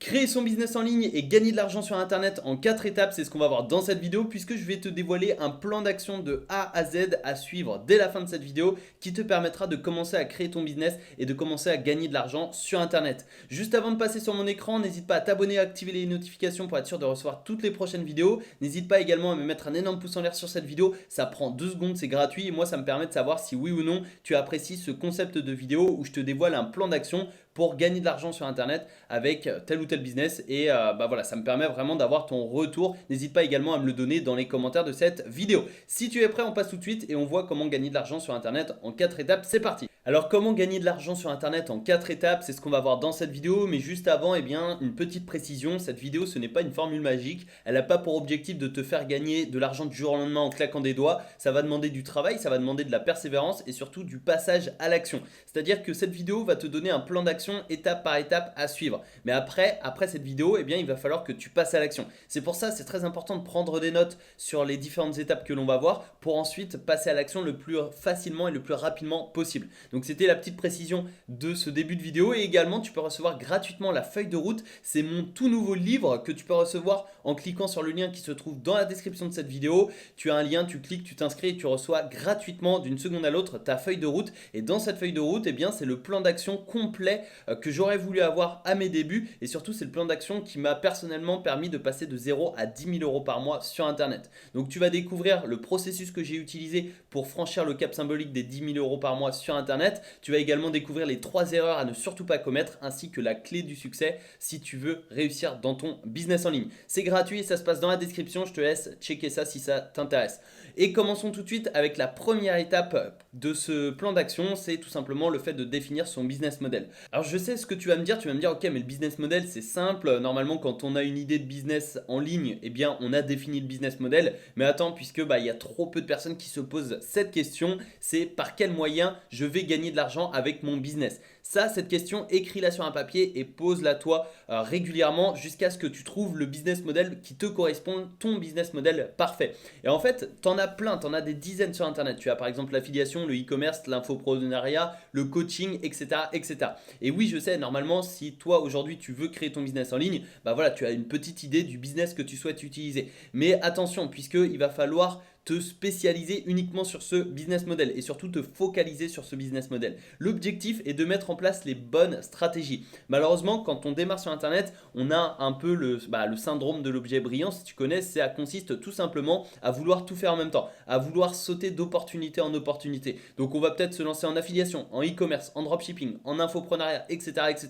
Créer son business en ligne et gagner de l'argent sur internet en 4 étapes, c'est ce qu'on va voir dans cette vidéo puisque je vais te dévoiler un plan d'action de A à Z à suivre dès la fin de cette vidéo qui te permettra de commencer à créer ton business et de commencer à gagner de l'argent sur internet. Juste avant de passer sur mon écran, n'hésite pas à t'abonner et à activer les notifications pour être sûr de recevoir toutes les prochaines vidéos. N'hésite pas également à me mettre un énorme pouce en l'air sur cette vidéo, ça prend 2 secondes, c'est gratuit et moi ça me permet de savoir si oui ou non tu apprécies ce concept de vidéo où je te dévoile un plan d'action pour gagner de l'argent sur internet avec tel ou tel business et voilà, ça me permet vraiment d'avoir ton retour. N'hésite pas également à me le donner dans les commentaires de cette vidéo. Si tu es prêt, on passe tout de suite et on voit comment gagner de l'argent sur internet en 4 étapes. C'est parti. Alors comment gagner de l'argent sur internet en 4 étapes, c'est ce qu'on va voir dans cette vidéo, mais juste avant, eh bien, une petite précision, cette vidéo ce n'est pas une formule magique, elle n'a pas pour objectif de te faire gagner de l'argent du jour au lendemain en claquant des doigts, ça va demander du travail, ça va demander de la persévérance et surtout du passage à l'action. C'est-à-dire que cette vidéo va te donner un plan d'action étape par étape à suivre, mais après cette vidéo, eh bien, il va falloir que tu passes à l'action. C'est pour ça, c'est très important de prendre des notes sur les différentes étapes que l'on va voir pour ensuite passer à l'action le plus facilement et le plus rapidement possible. Donc c'était la petite précision de ce début de vidéo et également tu peux recevoir gratuitement la feuille de route. C'est mon tout nouveau livre que tu peux recevoir en cliquant sur le lien qui se trouve dans la description de cette vidéo. Tu as un lien, tu cliques, tu t'inscris et tu reçois gratuitement d'une seconde à l'autre ta feuille de route. Et dans cette feuille de route, eh bien, c'est le plan d'action complet que j'aurais voulu avoir à mes débuts et surtout c'est le plan d'action qui m'a personnellement permis de passer de 0 à 10 000 euros par mois sur internet. Donc tu vas découvrir le processus que j'ai utilisé pour franchir le cap symbolique des 10 000 euros par mois sur internet. Tu vas également découvrir les 3 erreurs à ne surtout pas commettre ainsi que la clé du succès si tu veux réussir dans ton business en ligne. C'est gratuit et ça se passe dans la description, je te laisse checker ça si ça t'intéresse. Et commençons tout de suite avec la première étape de ce plan d'action, c'est tout simplement le fait de définir son business model. Alors je sais ce que tu vas me dire ok mais le business model c'est simple, normalement quand on a une idée de business en ligne, eh bien on a défini le business model, mais attends puisque il y a trop peu de personnes qui se posent cette question, c'est par quel moyen je vais gagner de l'argent avec mon business. Ça, cette question, écris-la sur un papier et pose-la toi régulièrement jusqu'à ce que tu trouves le business model qui te correspond, ton business model parfait. Et en fait, t'en as plein, t'en as des dizaines sur internet. Tu as par exemple l'affiliation, le e-commerce, l'infoprenariat, le coaching, etc., etc. Et oui, je sais, normalement, si toi aujourd'hui tu veux créer ton business en ligne, voilà, tu as une petite idée du business que tu souhaites utiliser. Mais attention, puisqu'il va falloir te spécialiser uniquement sur ce business model et surtout te focaliser sur ce business model. L'objectif est de mettre en place les bonnes stratégies. Malheureusement, quand on démarre sur internet, on a un peu le syndrome de l'objet brillant, si tu connais, ça consiste tout simplement à vouloir tout faire en même temps, à vouloir sauter d'opportunité en opportunité. Donc on va peut-être se lancer en affiliation, en e-commerce, en dropshipping, en infoprenariat, etc., etc.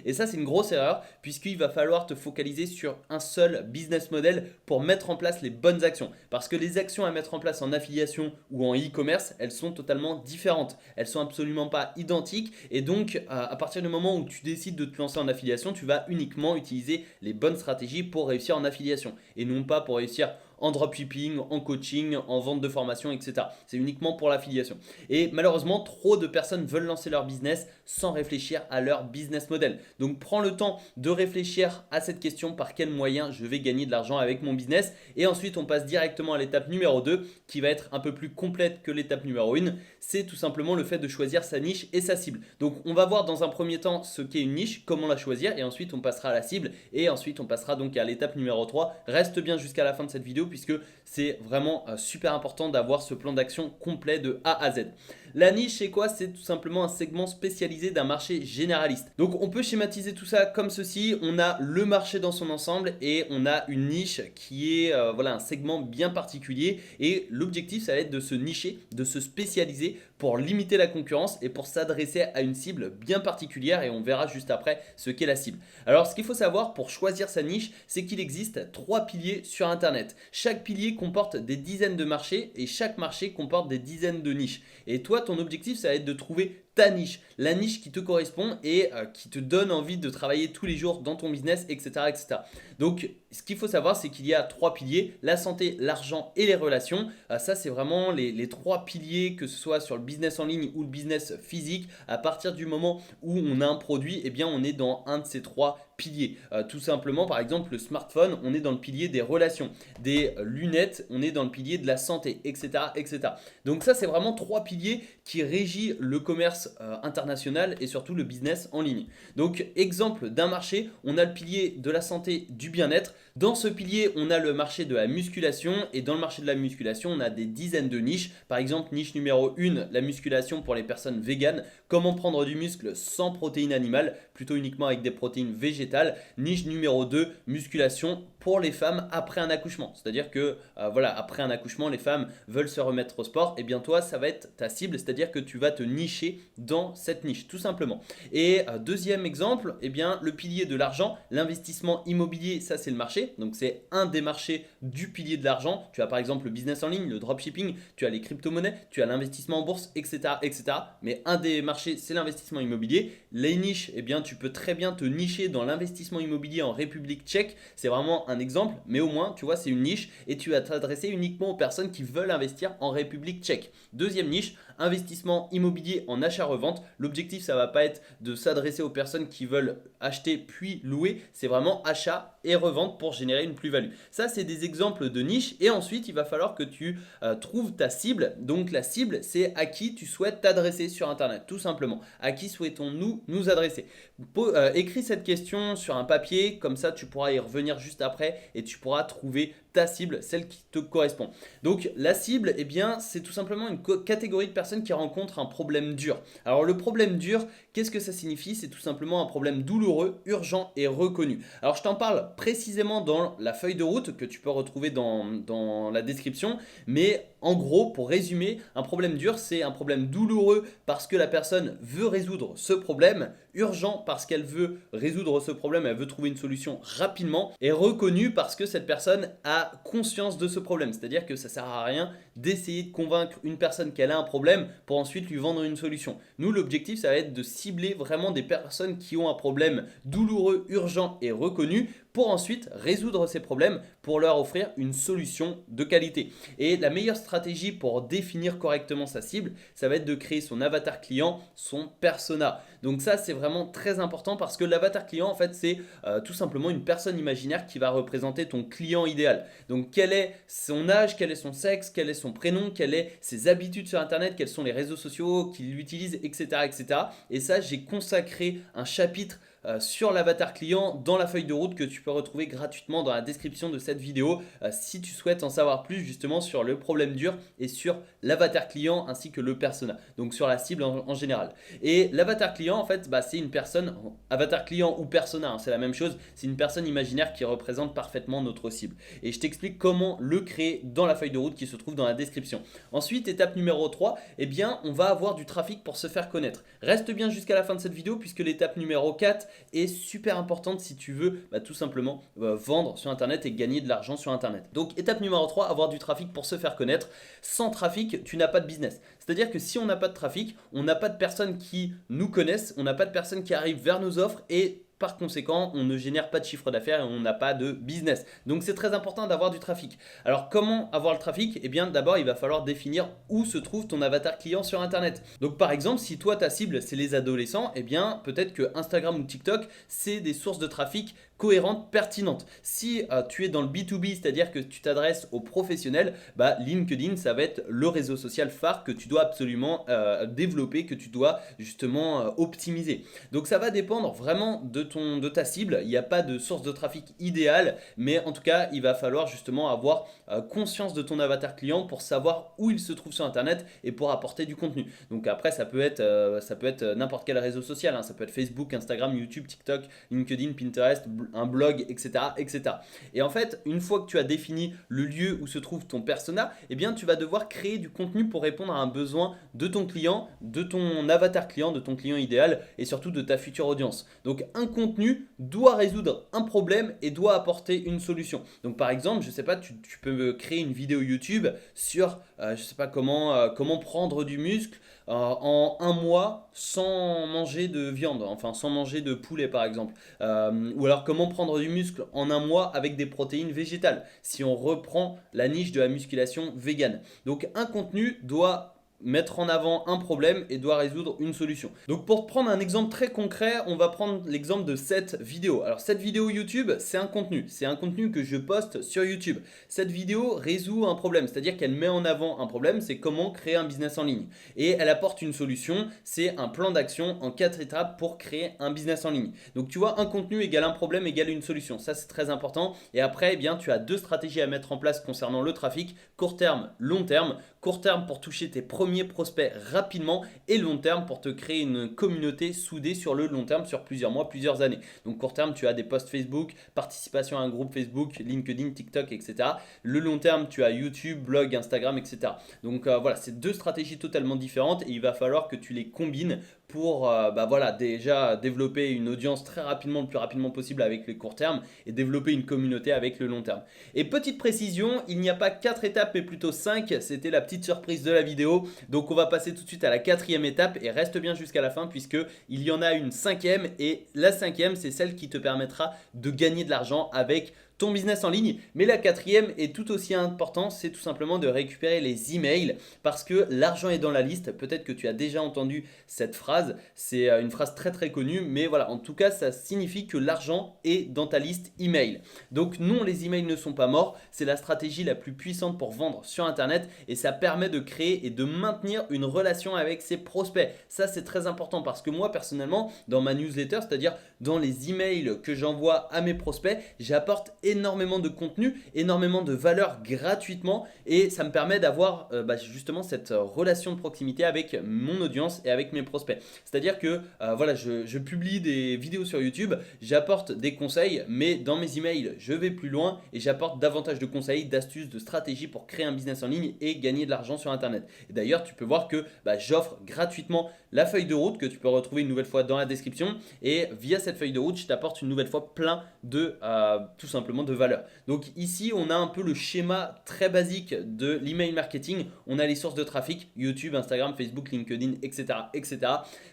Et ça c'est une grosse erreur puisqu'il va falloir te focaliser sur un seul business model pour mettre en place les bonnes actions. Parce que les actions à mettre en place en affiliation ou en e-commerce, elles sont totalement différentes. Elles sont absolument pas identiques et donc à partir du moment où tu décides de te lancer en affiliation, tu vas uniquement utiliser les bonnes stratégies pour réussir en affiliation et non pas pour réussir en dropshipping, en coaching, en vente de formation, etc. C'est uniquement pour l'affiliation. Et malheureusement, trop de personnes veulent lancer leur business sans réfléchir à leur business model. Donc prends le temps de réfléchir à cette question, par quel moyen je vais gagner de l'argent avec mon business. Et ensuite, on passe directement à l'étape numéro 2 qui va être un peu plus complète que l'étape numéro 1. C'est tout simplement le fait de choisir sa niche et sa cible. Donc on va voir dans un premier temps ce qu'est une niche, comment la choisir et ensuite on passera à la cible et ensuite on passera donc à l'étape numéro 3. Reste bien jusqu'à la fin de cette vidéo puisque c'est vraiment super important d'avoir ce plan d'action complet de A à Z. La niche, c'est quoi? C'est tout simplement un segment spécialisé d'un marché généraliste. Donc on peut schématiser tout ça comme ceci. On a le marché dans son ensemble et on a une niche qui est un segment bien particulier. Et l'objectif, ça va être de se nicher, de se spécialiser pour limiter la concurrence et pour s'adresser à une cible bien particulière. Et on verra juste après ce qu'est la cible. Alors ce qu'il faut savoir pour choisir sa niche, c'est qu'il existe 3 piliers sur Internet. Chaque pilier comporte des dizaines de marchés et chaque marché comporte des dizaines de niches. Et toi, ton objectif, ça va être de trouver ta niche, la niche qui te correspond et qui te donne envie de travailler tous les jours dans ton business, etc., etc. Donc, ce qu'il faut savoir, c'est qu'il y a 3 piliers, la santé, l'argent et les relations. Ça, c'est vraiment les 3 piliers, que ce soit sur le business en ligne ou le business physique. À partir du moment où on a un produit, eh bien, on est dans un de ces 3 piliers. Tout simplement, par exemple, le smartphone, on est dans le pilier des relations. Des lunettes, on est dans le pilier de la santé, etc. etc. Donc ça, c'est vraiment 3 piliers qui régissent le commerce international et surtout le business en ligne. Donc exemple d'un marché, on a le pilier de la santé, du bien-être. Dans ce pilier, on a le marché de la musculation et dans le marché de la musculation, on a des dizaines de niches. Par exemple, niche numéro 1, la musculation pour les personnes véganes. Comment prendre du muscle sans protéines animales, plutôt uniquement avec des protéines végétales. Niche numéro 2, musculation pour les femmes après un accouchement. C'est-à-dire que voilà, après un accouchement, les femmes veulent se remettre au sport. Et bien toi, ça va être ta cible, c'est-à-dire que tu vas te nicher dans cette niche, tout simplement. Et deuxième exemple, eh bien, le pilier de l'argent, l'investissement immobilier, ça c'est le marché. Donc c'est un des marchés du pilier de l'argent. Tu as par exemple le business en ligne, le dropshipping, tu as les crypto-monnaies, tu as l'investissement en bourse, etc., etc. Mais un des marchés, c'est l'investissement immobilier. Les niches, eh bien, tu peux très bien te nicher dans l'investissement immobilier en République tchèque. C'est vraiment un exemple, mais au moins, tu vois, c'est une niche et tu vas t'adresser uniquement aux personnes qui veulent investir en République tchèque. Deuxième niche, investissement immobilier en achat-revente. L'objectif, ça va pas être de s'adresser aux personnes qui veulent acheter puis louer, c'est vraiment achat et revente pour générer une plus-value. Ça, c'est des exemples de niches et ensuite, il va falloir que tu trouves ta cible. Donc la cible, c'est à qui tu souhaites t'adresser sur Internet, tout simplement. À qui souhaitons-nous nous adresser? Écris cette question sur un papier, comme ça tu pourras y revenir juste après et tu pourras trouver ta cible, celle qui te correspond. Donc la cible, eh bien, c'est tout simplement une catégorie de personnes qui rencontrent un problème dur. Alors le problème dur, qu'est-ce que ça signifie? C'est tout simplement un problème douloureux, urgent et reconnu. Alors je t'en parle précisément dans la feuille de route que tu peux retrouver dans la description, mais en gros, pour résumer, un problème dur, c'est un problème douloureux parce que la personne veut résoudre ce problème, urgent parce qu'elle veut résoudre ce problème, elle veut trouver une solution rapidement, et reconnu parce que cette personne a conscience de ce problème. C'est-à-dire que ça ne sert à rien d'essayer de convaincre une personne qu'elle a un problème pour ensuite lui vendre une solution. Nous, l'objectif, ça va être de cibler vraiment des personnes qui ont un problème douloureux, urgent et reconnu pour ensuite résoudre ces problèmes, pour leur offrir une solution de qualité. Et la meilleure stratégie pour définir correctement sa cible, ça va être de créer son avatar client, son persona. Donc ça, c'est vraiment très important parce que l'avatar client, en fait, c'est tout simplement une personne imaginaire qui va représenter ton client idéal. Donc quel est son âge, quel est son sexe, quel est son prénom, quelles sont ses habitudes sur Internet, quels sont les réseaux sociaux qu'il utilise, etc., etc. Et ça, j'ai consacré un chapitre sur l'avatar client dans la feuille de route que tu peux retrouver gratuitement dans la description de cette vidéo si tu souhaites en savoir plus justement sur le problème dur et sur l'avatar client ainsi que le persona, donc sur la cible en général. Et l'avatar client, en fait, c'est une personne, avatar client ou persona, hein, c'est la même chose, c'est une personne imaginaire qui représente parfaitement notre cible. Et je t'explique comment le créer dans la feuille de route qui se trouve dans la description. Ensuite, étape numéro 3, eh bien, on va avoir du trafic pour se faire connaître. Reste bien jusqu'à la fin de cette vidéo puisque l'étape numéro 4 est super importante si tu veux tout simplement vendre sur Internet et gagner de l'argent sur Internet. Donc étape numéro 3, avoir du trafic pour se faire connaître. Sans trafic, tu n'as pas de business. C'est-à-dire que si on n'a pas de trafic, on n'a pas de personnes qui nous connaissent, on n'a pas de personnes qui arrivent vers nos offres et par conséquent, on ne génère pas de chiffre d'affaires et on n'a pas de business. Donc c'est très important d'avoir du trafic. Alors comment avoir le trafic? Eh bien d'abord, il va falloir définir où se trouve ton avatar client sur Internet. Donc par exemple, si toi ta cible c'est les adolescents, eh bien peut-être que Instagram ou TikTok, c'est des sources de trafic cohérentes, pertinentes. Si tu es dans le B2B, c'est-à-dire que tu t'adresses aux professionnels, LinkedIn, ça va être le réseau social phare que tu dois absolument développer, que tu dois justement optimiser. Donc ça va dépendre vraiment de ta cible. Il n'y a pas de source de trafic idéale, mais en tout cas, il va falloir justement avoir conscience de ton avatar client pour savoir où il se trouve sur Internet et pour apporter du contenu. Donc après, ça peut être n'importe quel réseau social, hein. Ça peut être Facebook, Instagram, YouTube, TikTok, LinkedIn, Pinterest, un blog, etc., etc. Et en fait, une fois que tu as défini le lieu où se trouve ton persona, eh bien, tu vas devoir créer du contenu pour répondre à un besoin de ton client, de ton avatar client, de ton client idéal et surtout de ta future audience. Donc, un contenu doit résoudre un problème et doit apporter une solution. Donc, par exemple, je sais pas, tu peux créer une vidéo YouTube sur, je sais pas comment prendre du muscle en un mois sans manger de viande, enfin sans manger de poulet par exemple. Ou alors comment prendre du muscle en un mois avec des protéines végétales, si on reprend la niche de la musculation végane. Donc un contenu doit mettre en avant un problème et doit résoudre une solution. Donc pour te prendre un exemple très concret, on va prendre l'exemple de cette vidéo. Alors cette vidéo YouTube, c'est un contenu que je poste sur YouTube. Cette vidéo résout un problème, c'est-à-dire qu'elle met en avant un problème, c'est comment créer un business en ligne. Et elle apporte une solution, c'est un plan d'action en 4 étapes pour créer un business en ligne. Donc tu vois, un contenu égale un problème égale une solution, ça c'est très important. Et après, eh bien, tu as 2 stratégies à mettre en place concernant le trafic, court terme, long terme. Court terme pour toucher tes premiers prospects rapidement et long terme pour te créer une communauté soudée sur le long terme, sur plusieurs mois, plusieurs années. Donc court terme, tu as des posts Facebook, participation à un groupe Facebook, LinkedIn, TikTok, etc. Le long terme, tu as YouTube, blog, Instagram, etc. Donc voilà, c'est 2 stratégies totalement différentes et il va falloir que tu les combines pour voilà, déjà développer une audience très rapidement, le plus rapidement possible avec les court termes et développer une communauté avec le long terme. Et petite précision, il n'y a pas 4 étapes mais plutôt 5, c'était la petite surprise de la vidéo. Donc on va passer tout de suite à la 4e étape et reste bien jusqu'à la fin puisque il y en a une 5e et la 5e c'est celle qui te permettra de gagner de l'argent avec ton business en ligne. Mais la 4e est tout aussi importante, c'est tout simplement de récupérer les emails parce que l'argent est dans la liste. Peut-être que tu as déjà entendu cette phrase, c'est une phrase très très connue, mais voilà, en tout cas ça signifie que l'argent est dans ta liste email. Donc non, les emails ne sont pas morts, c'est la stratégie la plus puissante pour vendre sur internet et ça permet de créer et de maintenir une relation avec ses prospects. Ça c'est très important parce que moi personnellement, dans ma newsletter, c'est-à-dire dans les emails que j'envoie à mes prospects, j'apporte énormément de contenu, énormément de valeur gratuitement et ça me permet d'avoir justement cette relation de proximité avec mon audience et avec mes prospects. C'est-à-dire que voilà, je publie des vidéos sur YouTube, j'apporte des conseils, mais dans mes emails, je vais plus loin et j'apporte davantage de conseils, d'astuces, de stratégies pour créer un business en ligne et gagner de l'argent sur Internet. Et d'ailleurs, tu peux voir que j'offre gratuitement la feuille de route que tu peux retrouver une nouvelle fois dans la description et via cette feuille de route, je t'apporte une nouvelle fois plein de tout simplement de valeur. Donc ici, on a un peu le schéma très basique de l'email marketing. On a les sources de trafic, YouTube, Instagram, Facebook, LinkedIn, etc., etc.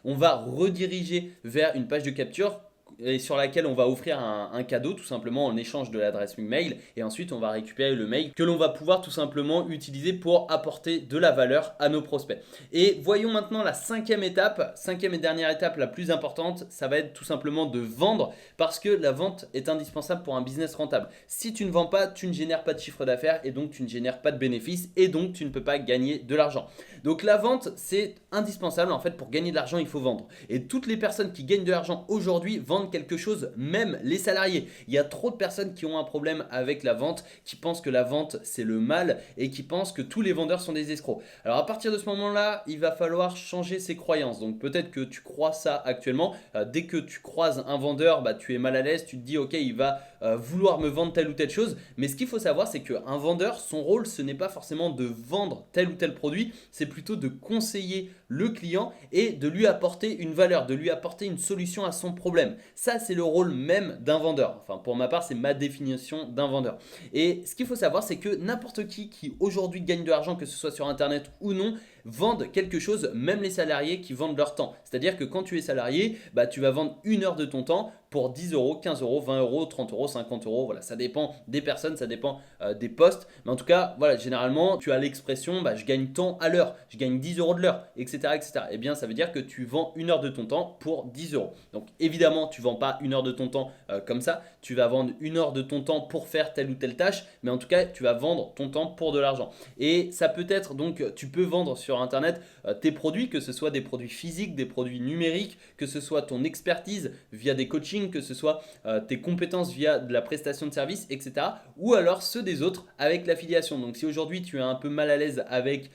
On va rediriger vers une page de capture et sur laquelle on va offrir un cadeau tout simplement en échange de l'adresse mail et ensuite on va récupérer le mail que l'on va pouvoir tout simplement utiliser pour apporter de la valeur à nos prospects. Et voyons maintenant la 5e étape, 5e et dernière étape la plus importante, ça va être tout simplement de vendre parce que la vente est indispensable pour un business rentable. Si tu ne vends pas, tu ne génères pas de chiffre d'affaires et donc tu ne génères pas de bénéfices et donc tu ne peux pas gagner de l'argent. Donc la vente c'est indispensable en fait. Pour gagner de l'argent il faut vendre et toutes les personnes qui gagnent de l'argent aujourd'hui vendent quelque chose, même les salariés. Il y a trop de personnes qui ont un problème avec la vente, qui pensent que la vente c'est le mal et qui pensent que tous les vendeurs sont des escrocs. Alors à partir de ce moment-là, il va falloir changer ses croyances. Donc peut-être que tu crois ça actuellement. Dès que tu croises un vendeur, tu es mal à l'aise, tu te dis ok, il va vouloir me vendre telle ou telle chose. Mais ce qu'il faut savoir, c'est qu'un vendeur, son rôle, ce n'est pas forcément de vendre tel ou tel produit, c'est plutôt de conseiller le client et de lui apporter une valeur, de lui apporter une solution à son problème. Ça, c'est le rôle même d'un vendeur. Enfin, pour ma part, c'est ma définition d'un vendeur. Et ce qu'il faut savoir, c'est que n'importe qui aujourd'hui gagne de l'argent, que ce soit sur Internet ou non, vendent quelque chose, même les salariés qui vendent leur temps. C'est-à-dire que quand tu es salarié, tu vas vendre 1 heure de ton temps pour 10 euros, 15 euros, 20 euros, 30 euros, 50 euros. Voilà, ça dépend des personnes, ça dépend des postes. Mais en tout cas, voilà, généralement, tu as l'expression je gagne tant à l'heure, je gagne 10 euros de l'heure, etc., etc. Eh bien, ça veut dire que tu vends 1 heure de ton temps pour 10 euros. Donc, évidemment, tu ne vends pas 1 heure de ton temps comme ça. Tu vas vendre 1 heure de ton temps pour faire telle ou telle tâche. Mais en tout cas, tu vas vendre ton temps pour de l'argent. Et ça peut être, donc, tu peux vendre sur Internet tes produits, que ce soit des produits physiques, des produits numériques, que ce soit ton expertise via des coachings, que ce soit tes compétences via de la prestation de service, etc. Ou alors ceux des autres avec l'affiliation. Donc si aujourd'hui tu es un peu mal à l'aise avec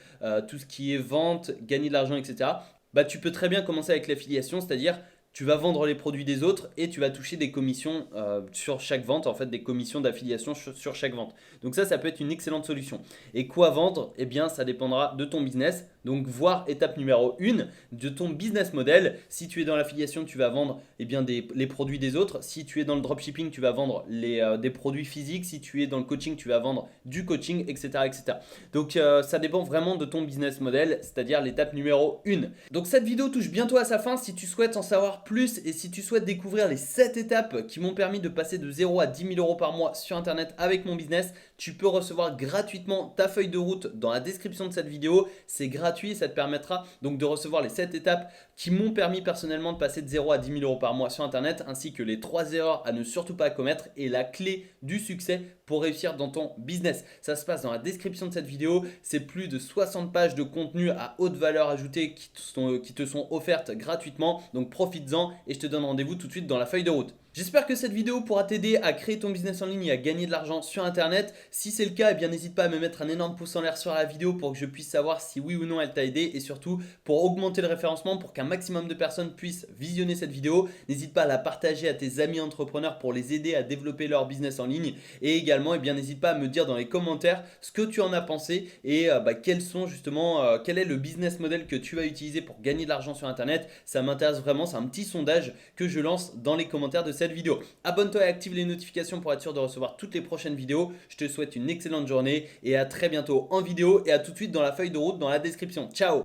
tout ce qui est vente, gagner de l'argent, etc. Tu peux très bien commencer avec l'affiliation, c'est-à-dire tu vas vendre les produits des autres et tu vas toucher des commissions sur chaque vente, en fait des commissions d'affiliation sur chaque vente. Donc ça peut être une excellente solution. Et quoi vendre? Eh bien ça dépendra de ton business. Donc voir étape numéro 1 de ton business model. Si tu es dans l'affiliation, tu vas vendre les produits des autres. Si tu es dans le dropshipping, tu vas vendre des produits physiques. Si tu es dans le coaching, tu vas vendre du coaching, etc., etc. Donc ça dépend vraiment de ton business model, c'est-à-dire l'étape numéro 1. Donc cette vidéo touche bientôt à sa fin. Si tu souhaites en savoir plus et si tu souhaites découvrir les 7 étapes qui m'ont permis de passer de 0 à 10 000 euros par mois sur Internet avec mon business, tu peux recevoir gratuitement ta feuille de route dans la description de cette vidéo. C'est gratuit. gratuit et ça te permettra donc de recevoir les 7 étapes qui m'ont permis personnellement de passer de 0 à 10 000 euros par mois sur Internet, ainsi que les 3 erreurs à ne surtout pas commettre et la clé du succès pour réussir dans ton business. Ça se passe dans la description de cette vidéo. C'est plus de 60 pages de contenu à haute valeur ajoutée qui te sont offertes gratuitement. Donc profites-en et je te donne rendez-vous tout de suite dans la feuille de route. J'espère que cette vidéo pourra t'aider à créer ton business en ligne et à gagner de l'argent sur Internet. Si c'est le cas, eh bien n'hésite pas à me mettre un énorme pouce en l'air sur la vidéo pour que je puisse savoir si oui ou non elle t'a aidé et surtout pour augmenter le référencement pour qu'un maximum de personnes puissent visionner cette vidéo. N'hésite pas à la partager à tes amis entrepreneurs pour les aider à développer leur business en ligne et également eh bien n'hésite pas à me dire dans les commentaires ce que tu en as pensé et quel est le business model que tu vas utiliser pour gagner de l'argent sur Internet. Ça m'intéresse vraiment, c'est un petit sondage que je lance dans les commentaires de cette vidéo. Abonne-toi et active les notifications pour être sûr de recevoir toutes les prochaines vidéos. Je te souhaite une excellente journée et à très bientôt en vidéo et à tout de suite dans la feuille de route dans la description. Ciao!